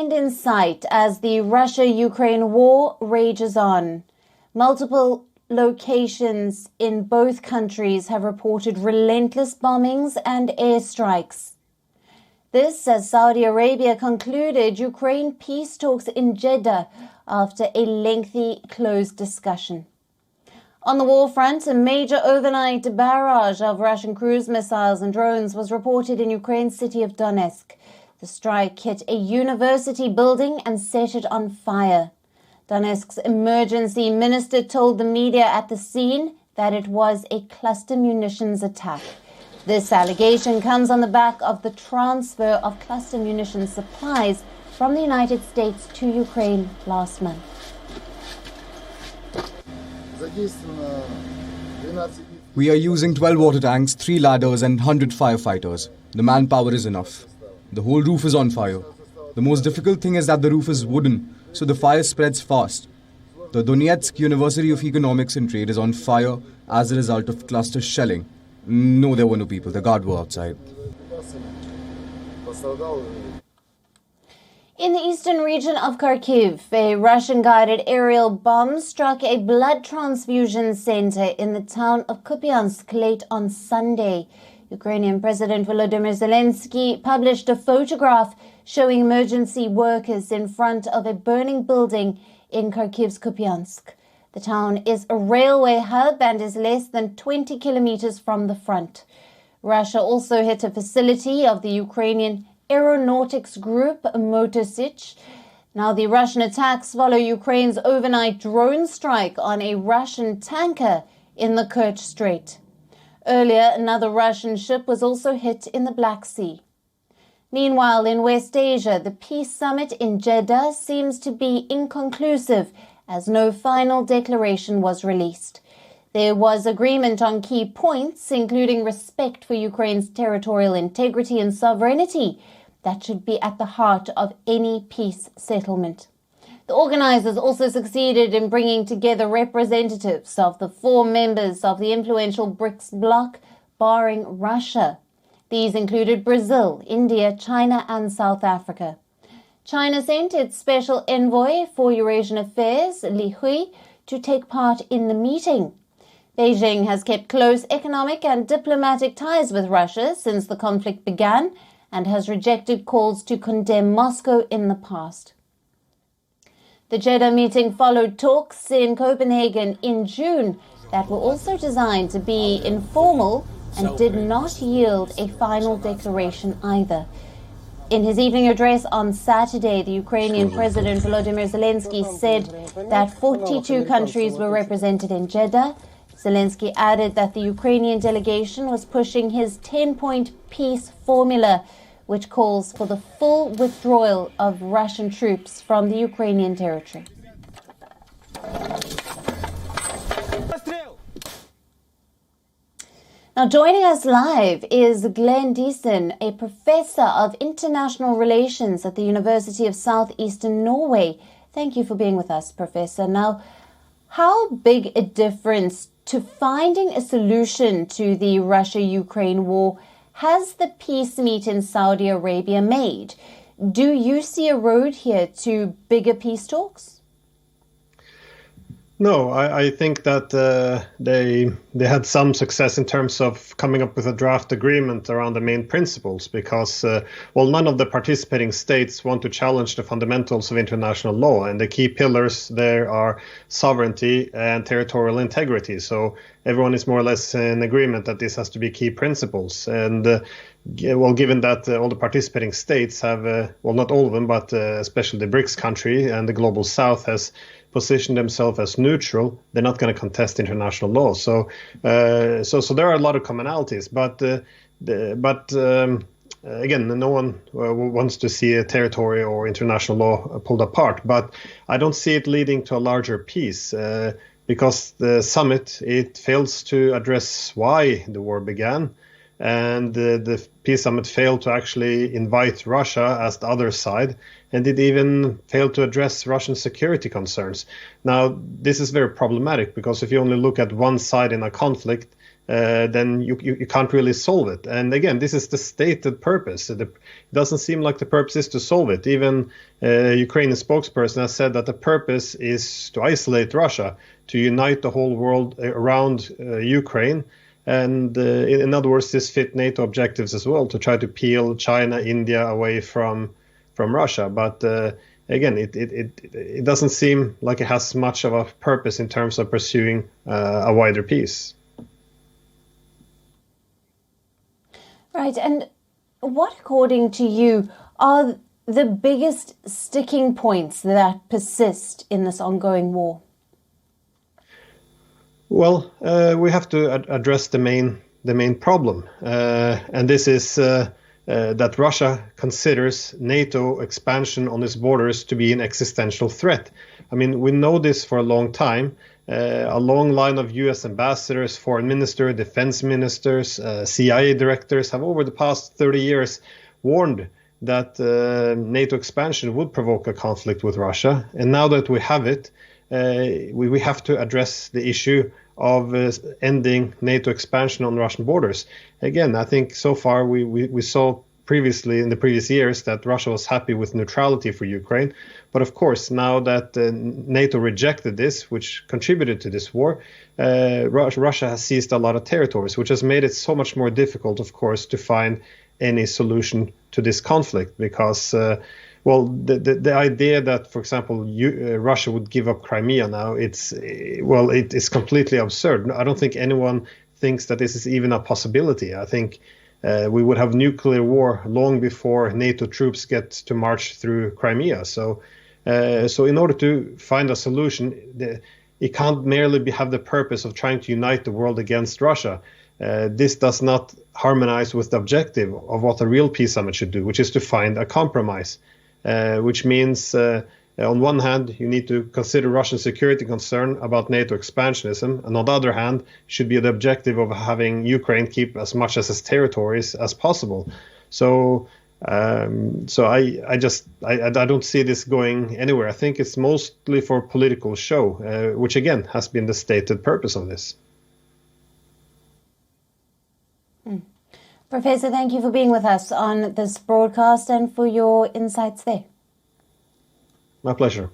end in sight as the Russia-Ukraine war rages on. Multiple locations in both countries have reported relentless bombings and airstrikes. This as Saudi Arabia concluded Ukraine peace talks in Jeddah after a lengthy closed discussion. On the war front, a major overnight barrage of Russian cruise missiles and drones was reported in Ukraine's city of Donetsk. The strike hit a university building and set it on fire. Donetsk's emergency minister told the media at the scene that it was a cluster munitions attack. This allegation comes on the back of the transfer of cluster munitions supplies from the United States to Ukraine last month. We are using 12 water tanks, 3 ladders and 100 firefighters. The manpower is enough. The whole roof is on fire. The most difficult thing is that the roof is wooden, so the fire spreads fast. The Donetsk University of Economics and Trade is on fire as a result of cluster shelling. No, there were no people. The guard were outside. In the eastern region of Kharkiv, a Russian-guided aerial bomb struck a blood transfusion center in the town of Kupiansk late on Sunday. Ukrainian President Volodymyr Zelensky published a photograph showing emergency workers in front of a burning building in Kharkiv's Kupiansk. The town is a railway hub and is less than 20 kilometers from the front. Russia also hit a facility of the Ukrainian aeronautics group Motosich. Now, the Russian attacks follow Ukraine's overnight drone strike on a Russian tanker in the Kerch Strait. Earlier, another Russian ship was also hit in the Black Sea. Meanwhile, in West Asia, the peace summit in Jeddah seems to be inconclusive as no final declaration was released. There was agreement on key points, including respect for Ukraine's territorial integrity and sovereignty, that should be at the heart of any peace settlement. The organizers also succeeded in bringing together representatives of the 4 members of the influential BRICS bloc, barring Russia. These included Brazil, India, China, and South Africa. China sent its special envoy for Eurasian affairs, Li Hui, to take part in the meeting. Beijing has kept close economic and diplomatic ties with Russia since the conflict began and has rejected calls to condemn Moscow in the past. The Jeddah meeting followed talks in Copenhagen in June that were also designed to be informal and did not yield a final declaration either. In his evening address on Saturday, the Ukrainian President Volodymyr Zelensky said that 42 countries were represented in Jeddah. Zelensky added that the Ukrainian delegation was pushing his 10-point peace formula, which calls for the full withdrawal of Russian troops from the Ukrainian territory. Now, joining us live is Glenn Deason, a professor of international relations at the University of Southeastern Norway. Thank you for being with us, Professor. Now, how big a difference to finding a solution to the Russia-Ukraine war has the peace meet in Saudi Arabia made? Do you see a road here to bigger peace talks? No, I think that they had some success in terms of coming up with a draft agreement around the main principles because, none of the participating states want to challenge the fundamentals of international law, and the key pillars there are sovereignty and territorial integrity. So everyone is more or less in agreement that this has to be key principles. And given that all the participating states have, not all of them, but especially the BRICS country and the global south has positioned themselves as neutral, they're not going to contest international law. So there are a lot of commonalities, but again, no one wants to see a territory or international law pulled apart. But I don't see it leading to a larger peace because the summit, it fails to address why the war began. And the peace summit failed to actually invite Russia as the other side and it even failed to address Russian security concerns. Now, this is very problematic because if you only look at one side in a conflict, then you can't really solve it. And again, this is the stated purpose. It doesn't seem like the purpose is to solve it. Even Ukrainian spokesperson has said that the purpose is to isolate Russia, to unite the whole world around Ukraine. And in other words, this fit NATO objectives as well, to try to peel China, India away from Russia. But again, it doesn't seem like it has much of a purpose in terms of pursuing a wider peace. Right. And what, according to you, are the biggest sticking points that persist in this ongoing war? Well, we have to address the main problem, and this is that Russia considers NATO expansion on its borders to be an existential threat. I mean, we know this for a long time. A long line of U.S. ambassadors, foreign ministers, defense ministers, CIA directors have over the past 30 years warned that NATO expansion would provoke a conflict with Russia. And now that we have it, we have to address the issue of ending NATO expansion on Russian borders. Again, I think so far we saw previously in the previous years that Russia was happy with neutrality for Ukraine. But of course, now that NATO rejected this, which contributed to this war, Russia has seized a lot of territories, which has made it so much more difficult, of course, to find any solution to this conflict. Because, the idea that, for example, Russia would give up Crimea now, it's completely absurd. I don't think anyone thinks that this is even a possibility. I think we would have nuclear war long before NATO troops get to march through Crimea. So in order to find a solution, it can't merely have the purpose of trying to unite the world against Russia. This does not harmonize with the objective of what a real peace summit should do, which is to find a compromise, which means on one hand, you need to consider Russian security concern about NATO expansionism, and on the other hand, should be the objective of having Ukraine keep as much as its territories as possible. So I don't see this going anywhere. I think it's mostly for political show, which again has been the stated purpose of this. Professor, thank you for being with us on this broadcast and for your insights there. My pleasure.